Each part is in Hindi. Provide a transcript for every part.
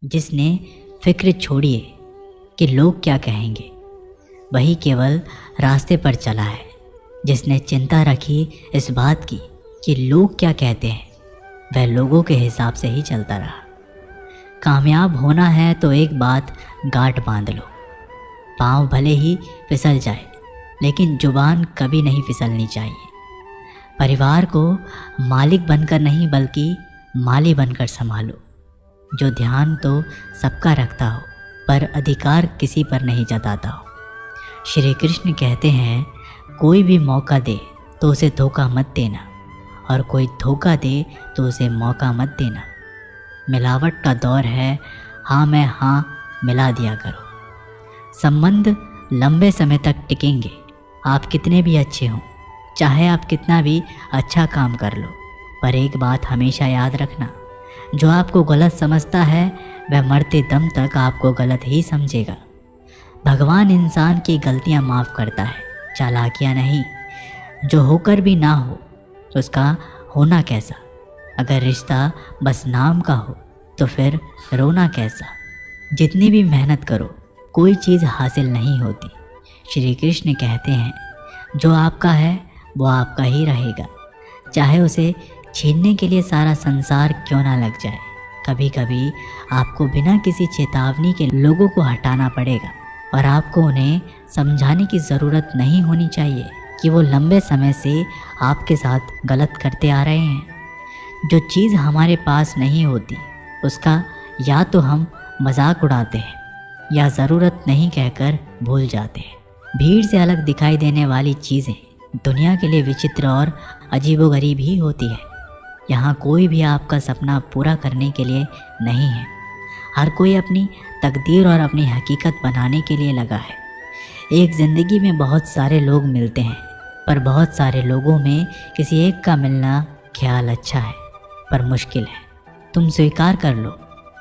जिसने फिक्र छोड़िए कि लोग क्या कहेंगे, वही केवल रास्ते पर चला है। जिसने चिंता रखी इस बात की कि लोग क्या कहते हैं, वह लोगों के हिसाब से ही चलता रहा। कामयाब होना है तो एक बात गांठ बांध लो, पाँव भले ही फिसल जाए लेकिन जुबान कभी नहीं फिसलनी चाहिए। परिवार को मालिक बनकर नहीं बल्कि माली बनकर संभालो, जो ध्यान तो सबका रखता हो पर अधिकार किसी पर नहीं जताता हो। श्री कृष्ण कहते हैं, कोई भी मौका दे तो उसे धोखा मत देना, और कोई धोखा दे तो उसे मौका मत देना। मिलावट का दौर है, हाँ में हाँ मिला दिया करो। संबंध लंबे समय तक टिकेंगे, आप कितने भी अच्छे हों, चाहे आप कितना भी अच्छा काम कर लो। पर एक बात हमेशा याद रखना, जो आपको गलत समझता है वह मरते दम तक आपको गलत ही समझेगा। भगवान इंसान की गलतियां माफ़ करता है, चालाकियां नहीं। जो होकर भी ना हो तो उसका होना कैसा। अगर रिश्ता बस नाम का हो तो फिर रोना कैसा। जितनी भी मेहनत करो कोई चीज़ हासिल नहीं होती। श्री कृष्ण कहते हैं, जो आपका है वो आपका ही रहेगा, चाहे उसे छीनने के लिए सारा संसार क्यों ना लग जाए। कभी कभी आपको बिना किसी चेतावनी के लोगों को हटाना पड़ेगा, और आपको उन्हें समझाने की ज़रूरत नहीं होनी चाहिए कि वो लंबे समय से आपके साथ गलत करते आ रहे हैं। जो चीज़ हमारे पास नहीं होती उसका या तो हम मजाक उड़ाते हैं या ज़रूरत नहीं कहकर भूल जाते हैं। भीड़ से अलग दिखाई देने वाली चीज़ें दुनिया के लिए विचित्र और अजीबोगरीब ही होती है। यहाँ कोई भी आपका सपना पूरा करने के लिए नहीं है। हर कोई अपनी तकदीर और अपनी हकीकत बनाने के लिए लगा है। एक ज़िंदगी में बहुत सारे लोग मिलते हैं, पर बहुत सारे लोगों में किसी एक का मिलना ख्याल अच्छा है पर मुश्किल है। तुम स्वीकार कर लो,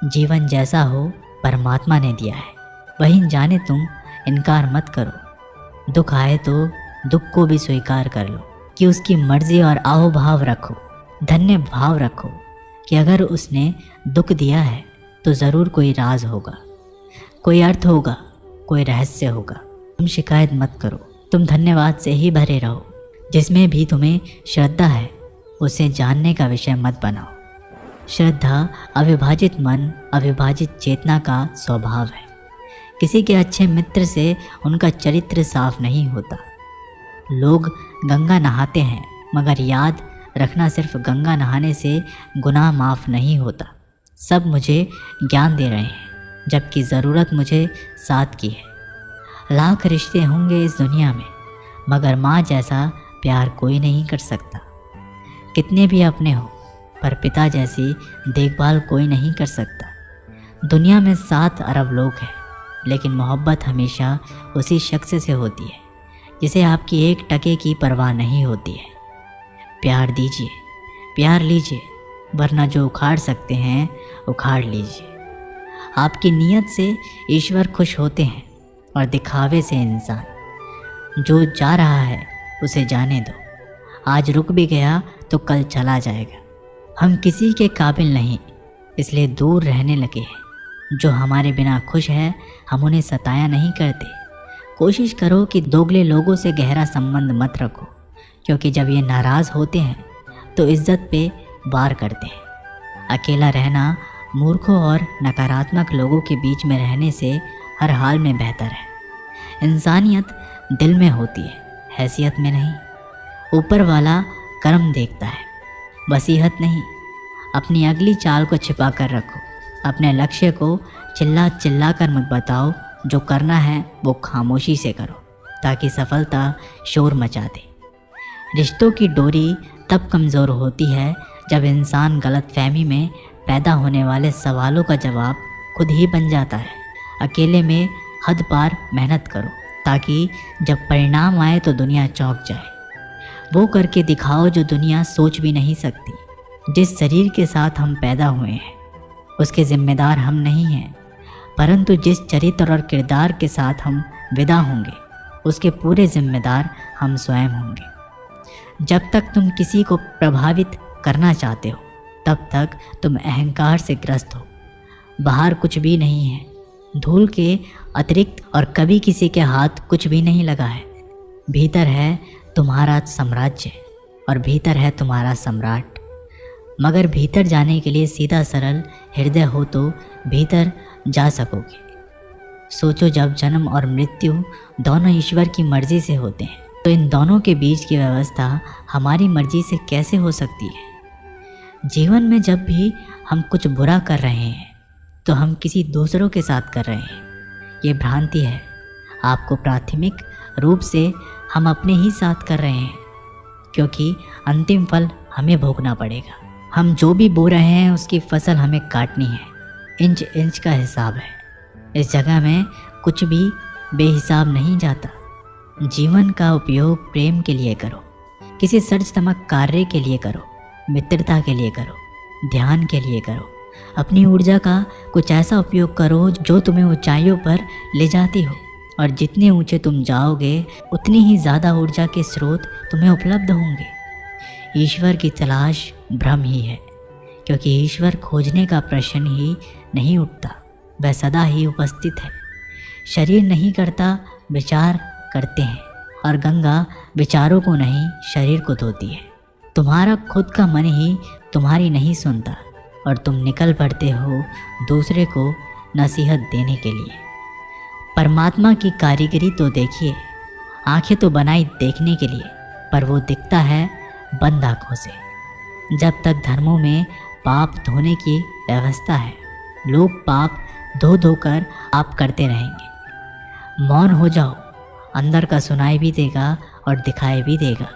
जीवन जैसा हो परमात्मा ने दिया है, वही जाने। तुम इनकार मत करो। दुख आए तो दुख को भी स्वीकार कर लो कि उसकी मर्ज़ी, और आओ भाव रखो, धन्य भाव रखो कि अगर उसने दुख दिया है तो ज़रूर कोई राज होगा, कोई अर्थ होगा, कोई रहस्य होगा। तुम शिकायत मत करो, तुम धन्यवाद से ही भरे रहो। जिसमें भी तुम्हें श्रद्धा है उसे जानने का विषय मत बनाओ। श्रद्धा अविभाजित मन, अविभाजित चेतना का स्वभाव है। किसी के अच्छे मित्र से उनका चरित्र साफ नहीं होता। लोग गंगा नहाते हैं, मगर याद रखना सिर्फ गंगा नहाने से गुनाह माफ़ नहीं होता। सब मुझे ज्ञान दे रहे हैं जबकि ज़रूरत मुझे साथ की है। लाख रिश्ते होंगे इस दुनिया में, मगर माँ जैसा प्यार कोई नहीं कर सकता। कितने भी अपने हो पर पिता जैसी देखभाल कोई नहीं कर सकता। दुनिया में 7 अरब लोग हैं, लेकिन मोहब्बत हमेशा उसी शख्स से होती है जिसे आपकी 1 टके की परवाह नहीं होती है। प्यार दीजिए, प्यार लीजिए, वरना जो उखाड़ सकते हैं उखाड़ लीजिए। आपकी नीयत से ईश्वर खुश होते हैं और दिखावे से इंसान। जो जा रहा है उसे जाने दो, आज रुक भी गया तो कल चला जाएगा। हम किसी के काबिल नहीं, इसलिए दूर रहने लगे हैं। जो हमारे बिना खुश है हम उन्हें सताया नहीं करते। कोशिश करो कि दोगले लोगों से गहरा संबंध मत रखो, क्योंकि जब ये नाराज़ होते हैं तो इज्जत पे वार करते हैं। अकेला रहना मूर्खों और नकारात्मक लोगों के बीच में रहने से हर हाल में बेहतर है। इंसानियत दिल में होती है, हैसियत में नहीं। ऊपर वाला कर्म देखता है, वसीयत नहीं। अपनी अगली चाल को छिपा कर रखो। अपने लक्ष्य को चिल्ला चिल्ला कर मत बताओ। जो करना है वो खामोशी से करो, ताकि सफलता शोर मचा दे। रिश्तों की डोरी तब कमज़ोर होती है जब इंसान गलतफहमी में पैदा होने वाले सवालों का जवाब खुद ही बन जाता है। अकेले में हद पार मेहनत करो, ताकि जब परिणाम आए तो दुनिया चौंक जाए। वो करके दिखाओ जो दुनिया सोच भी नहीं सकती। जिस शरीर के साथ हम पैदा हुए हैं उसके जिम्मेदार हम नहीं हैं, परंतु जिस चरित्र और किरदार के साथ हम विदा होंगे उसके पूरे जिम्मेदार हम स्वयं होंगे। जब तक तुम किसी को प्रभावित करना चाहते हो तब तक तुम अहंकार से ग्रस्त हो। बाहर कुछ भी नहीं है, धूल के अतिरिक्त, और कभी किसी के हाथ कुछ भी नहीं लगा है। भीतर है तुम्हारा साम्राज्य और भीतर है तुम्हारा सम्राट। मगर भीतर जाने के लिए सीधा सरल हृदय हो तो भीतर जा सकोगे। सोचो, जब जन्म और मृत्यु दोनों ईश्वर की मर्जी से होते हैं तो इन दोनों के बीच की व्यवस्था हमारी मर्जी से कैसे हो सकती है। जीवन में जब भी हम कुछ बुरा कर रहे हैं तो हम किसी दूसरों के साथ कर रहे हैं। ये भ्रांति है। आपको प्राथमिक रूप से हम अपने ही साथ कर रहे हैं, क्योंकि अंतिम फल हमें भोगना पड़ेगा। हम जो भी बो रहे हैं उसकी फसल हमें काटनी है। इंच इंच का हिसाब है। इस जगह में कुछ भी बेहिसाब नहीं जाता। जीवन का उपयोग प्रेम के लिए करो, किसी सर्जनात्मक कार्य के लिए करो, मित्रता के लिए करो, ध्यान के लिए करो। अपनी ऊर्जा का कुछ ऐसा उपयोग करो जो तुम्हें ऊंचाइयों पर ले जाती हो, और जितने ऊंचे तुम जाओगे उतनी ही ज़्यादा ऊर्जा के स्रोत तुम्हें उपलब्ध होंगे। ईश्वर की तलाश भ्रम ही है, क्योंकि ईश्वर खोजने का प्रश्न ही नहीं उठता, वह सदा ही उपस्थित है। शरीर नहीं करता, विचार करते हैं, और गंगा विचारों को नहीं शरीर को धोती है। तुम्हारा खुद का मन ही तुम्हारी नहीं सुनता, और तुम निकल पड़ते हो दूसरे को नसीहत देने के लिए। परमात्मा की कारीगरी तो देखिए। आंखें तो बनाई देखने के लिए, पर वो दिखता है बंद आँखों से। जब तक धर्मों में पाप धोने की व्यवस्था है, लोग पाप धो धोकर आप करते रहेंगे। मौन हो जाओ, अंदर का सुनाई भी देगा और दिखाई भी देगा।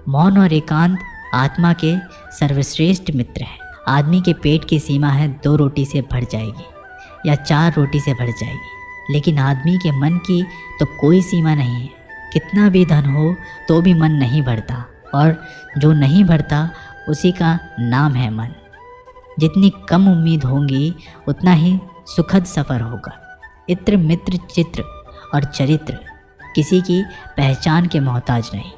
मौन और एकांत आत्मा के सर्वश्रेष्ठ मित्र हैं। आदमी के पेट की सीमा है 2 रोटी से भर जाएगी या 4 रोटी से भर जाएगी, लेकिन आदमी के मन की तो कोई सीमा नहीं है। कितना भी धन हो तो भी मन नहीं भरता, और जो नहीं भरता उसी का नाम है मन। जितनी कम उम्मीद होंगी उतना ही सुखद सफ़र होगा। इत्र, मित्र, चित्र और चरित्र किसी की पहचान के मोहताज नहीं।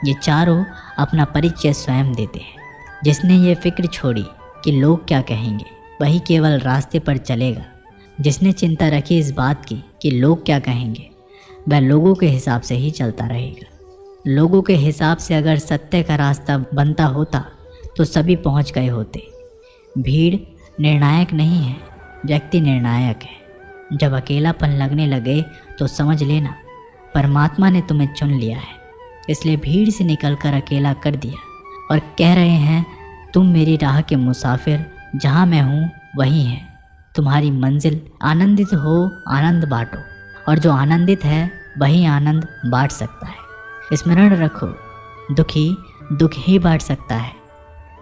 ये चारों अपना परिचय स्वयं देते हैं। जिसने ये फिक्र छोड़ी कि लोग क्या कहेंगे, वही केवल रास्ते पर चलेगा। जिसने चिंता रखी इस बात की कि लोग क्या कहेंगे, वह लोगों के हिसाब से ही चलता रहेगा। लोगों के हिसाब से अगर सत्य का रास्ता बनता होता तो सभी पहुंच गए होते। भीड़ निर्णायक नहीं है, व्यक्ति निर्णायक है। जब अकेलापन लगने लगे तो समझ लेना परमात्मा ने तुम्हें चुन लिया है, इसलिए भीड़ से निकलकर अकेला कर दिया और कह रहे हैं तुम मेरी राह के मुसाफिर, जहाँ मैं हूँ वहीं है तुम्हारी मंजिल। आनंदित हो, आनंद बांटो, और जो आनंदित है वही आनंद बांट सकता है। स्मरण रखो, दुखी दुख ही बांट सकता है।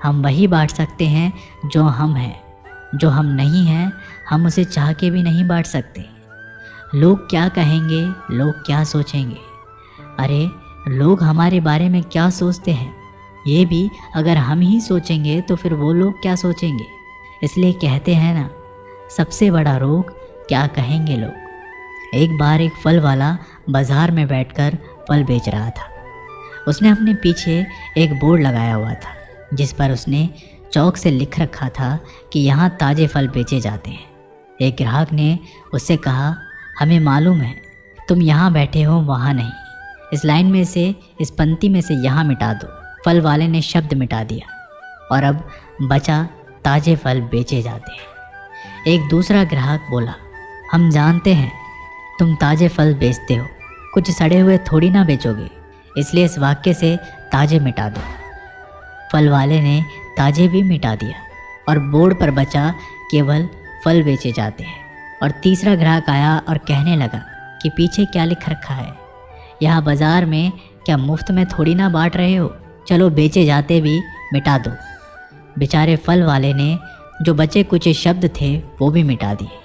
हम वही बांट सकते हैं जो हम हैं। जो हम नहीं हैं हम उसे चाह के भी नहीं बांट सकते। लोग क्या कहेंगे, लोग क्या सोचेंगे, अरे लोग हमारे बारे में क्या सोचते हैं ये भी अगर हम ही सोचेंगे तो फिर वो लोग क्या सोचेंगे। इसलिए कहते हैं ना, सबसे बड़ा रोग क्या कहेंगे लोग। एक बार एक फल वाला बाजार में बैठकर फल बेच रहा था। उसने अपने पीछे एक बोर्ड लगाया हुआ था जिस पर उसने चौक से लिख रखा था कि यहाँ ताज़े फल बेचे जाते हैं। एक ग्राहक ने उससे कहा, हमें मालूम है तुम यहाँ बैठे हो, वहाँ नहीं। इस लाइन में से, इस पंक्ति में से यहाँ मिटा दो। फल वाले ने शब्द मिटा दिया और अब बचा ताज़े फल बेचे जाते हैं। एक दूसरा ग्राहक बोला, हम जानते हैं तुम ताज़े फल बेचते हो, कुछ सड़े हुए थोड़ी ना बेचोगे, इसलिए इस वाक्य से ताज़े मिटा दो। फल वाले ने ताज़े भी मिटा दिया और बोर्ड पर बचा केवल फल बेचे जाते हैं। और तीसरा ग्राहक आया और कहने लगा कि पीछे क्या लिख रखा है, यहाँ बाज़ार में क्या मुफ्त में थोड़ी ना बांट रहे हो, चलो बेचे जाते भी मिटा दो। बेचारे फल वाले ने जो बचे कुछ शब्द थे वो भी मिटा दिए।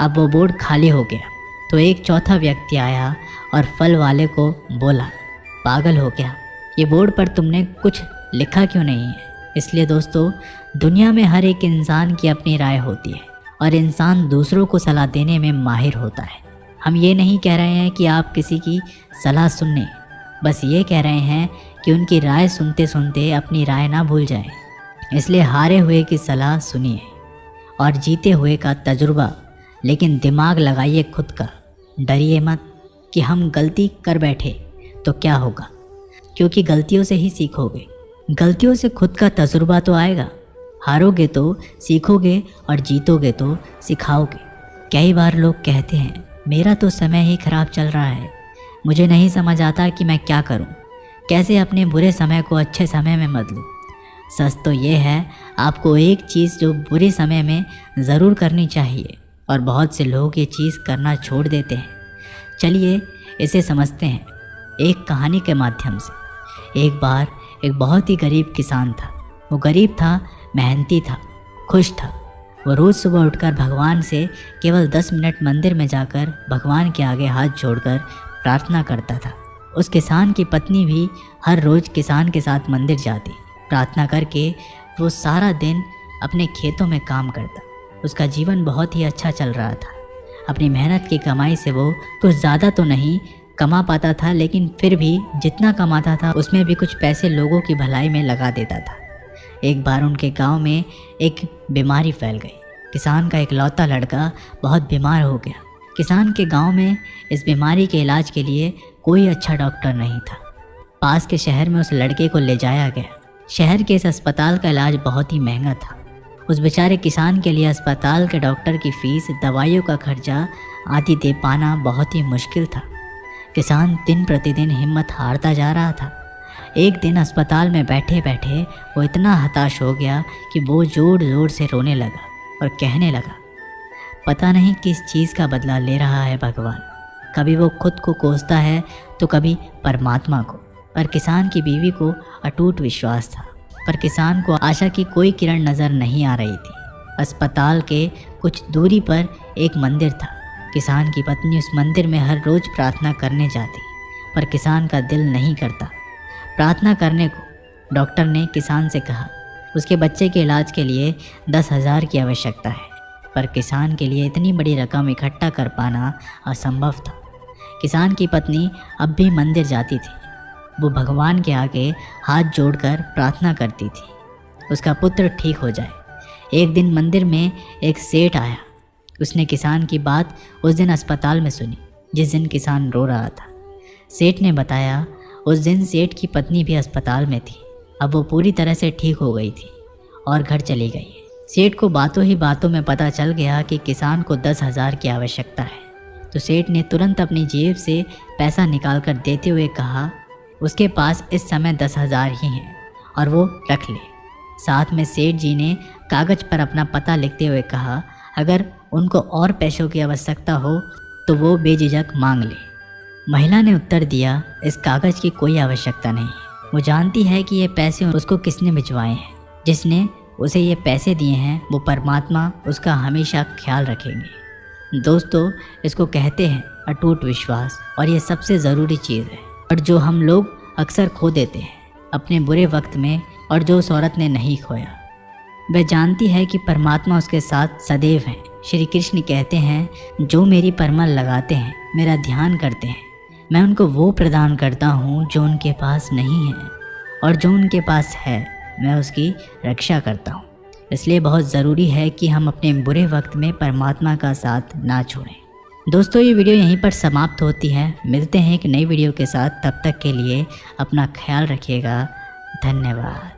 अब वो बोर्ड खाली हो गया तो एक चौथा व्यक्ति आया और फल वाले को बोला, पागल हो गया, ये बोर्ड पर तुमने कुछ लिखा क्यों नहीं है। इसलिए दोस्तों, दुनिया में हर एक इंसान की अपनी राय होती है और इंसान दूसरों को सलाह देने में माहिर होता है। हम ये नहीं कह रहे हैं कि आप किसी की सलाह सुनने, बस ये कह रहे हैं कि उनकी राय सुनते सुनते अपनी राय ना भूल जाएं। इसलिए हारे हुए की सलाह सुनिए और जीते हुए का तजुर्बा, लेकिन दिमाग लगाइए खुद का। डरिए मत कि हम गलती कर बैठे तो क्या होगा, क्योंकि गलतियों से ही सीखोगे। गलतियों से खुद का तजुर्बा तो आएगा। हारोगे तो सीखोगे और जीतोगे तो सिखाओगे। कई बार लोग कहते हैं मेरा तो समय ही खराब चल रहा है, मुझे नहीं समझ आता कि मैं क्या करूं, कैसे अपने बुरे समय को अच्छे समय में बदलूं। सच तो ये है, आपको एक चीज़ जो बुरे समय में ज़रूर करनी चाहिए और बहुत से लोग ये चीज़ करना छोड़ देते हैं। चलिए इसे समझते हैं एक कहानी के माध्यम से। एक बार एक बहुत ही गरीब किसान था। वो गरीब था, मेहनती था, खुश था। वो रोज़ सुबह उठकर भगवान से केवल 10 मिनट मंदिर में जाकर भगवान के आगे हाथ जोड़कर प्रार्थना करता था। उस किसान की पत्नी भी हर रोज़ किसान के साथ मंदिर जाती। प्रार्थना करके वो सारा दिन अपने खेतों में काम करता। उसका जीवन बहुत ही अच्छा चल रहा था। अपनी मेहनत की कमाई से वो कुछ ज़्यादा तो नहीं कमा पाता था, लेकिन फिर भी जितना कमाता था उसमें भी कुछ पैसे लोगों की भलाई में लगा देता था। एक बार उनके गांव में एक बीमारी फैल गई। किसान का इकलौता लड़का बहुत बीमार हो गया। किसान के गांव में इस बीमारी के इलाज के लिए कोई अच्छा डॉक्टर नहीं था। पास के शहर में उस लड़के को ले जाया गया। शहर के इस अस्पताल का इलाज बहुत ही महंगा था। उस बेचारे किसान के लिए अस्पताल के डॉक्टर की फीस, दवाइयों का खर्चा आदि दे पाना बहुत ही मुश्किल था। किसान दिन प्रतिदिन हिम्मत हारता जा रहा था। एक दिन अस्पताल में बैठे बैठे वो इतना हताश हो गया कि वो ज़ोर ज़ोर से रोने लगा और कहने लगा, पता नहीं किस चीज़ का बदला ले रहा है भगवान। कभी वो खुद को कोसता है तो कभी परमात्मा को। पर किसान की बीवी को अटूट विश्वास था। पर किसान को आशा की कोई किरण नज़र नहीं आ रही थी। अस्पताल के कुछ दूरी पर एक मंदिर था। किसान की पत्नी उस मंदिर में हर रोज़ प्रार्थना करने जाती, पर किसान का दिल नहीं करता प्रार्थना करने को। डॉक्टर ने किसान से कहा उसके बच्चे के इलाज के लिए 10,000 की आवश्यकता है, पर किसान के लिए इतनी बड़ी रकम इकट्ठा कर पाना असंभव था। किसान की पत्नी अब भी मंदिर जाती थी। वो भगवान के आगे हाथ जोड़कर प्रार्थना करती थी उसका पुत्र ठीक हो जाए। एक दिन मंदिर में एक सेठ आया। उसने किसान की बात उस दिन अस्पताल में सुनी जिस दिन किसान रो रहा था। सेठ ने बताया उस दिन सेठ की पत्नी भी अस्पताल में थी। अब वो पूरी तरह से ठीक हो गई थी और घर चली गई। सेठ को बातों ही बातों में पता चल गया कि किसान को 10,000 की आवश्यकता है। तो सेठ ने तुरंत अपनी जेब से पैसा निकालकर देते हुए कहा उसके पास इस समय 10,000 ही हैं और वो रख ले। साथ में सेठ जी ने कागज़ पर अपना पता लिखते हुए कहा अगर उनको और पैसों की आवश्यकता हो तो वो बेझिझक मांग ले। महिला ने उत्तर दिया इस कागज़ की कोई आवश्यकता नहीं है। वो जानती है कि ये पैसे उसको किसने भिजवाए हैं। जिसने उसे ये पैसे दिए हैं वो परमात्मा उसका हमेशा ख्याल रखेंगे। दोस्तों, इसको कहते हैं अटूट विश्वास, और ये सबसे ज़रूरी चीज़ है और जो हम लोग अक्सर खो देते हैं अपने बुरे वक्त में, और जो उस औरत ने नहीं खोया। वह जानती है कि परमात्मा उसके साथ सदैव है। श्री कृष्ण कहते हैं जो मेरी परमल लगाते हैं, मेरा ध्यान करते हैं, मैं उनको वो प्रदान करता हूँ जो उनके पास नहीं है, और जो उनके पास है मैं उसकी रक्षा करता हूँ। इसलिए बहुत ज़रूरी है कि हम अपने बुरे वक्त में परमात्मा का साथ ना छोड़ें। दोस्तों, ये वीडियो यहीं पर समाप्त होती है। मिलते हैं एक नई वीडियो के साथ। तब तक के लिए अपना ख्याल रखिएगा। धन्यवाद।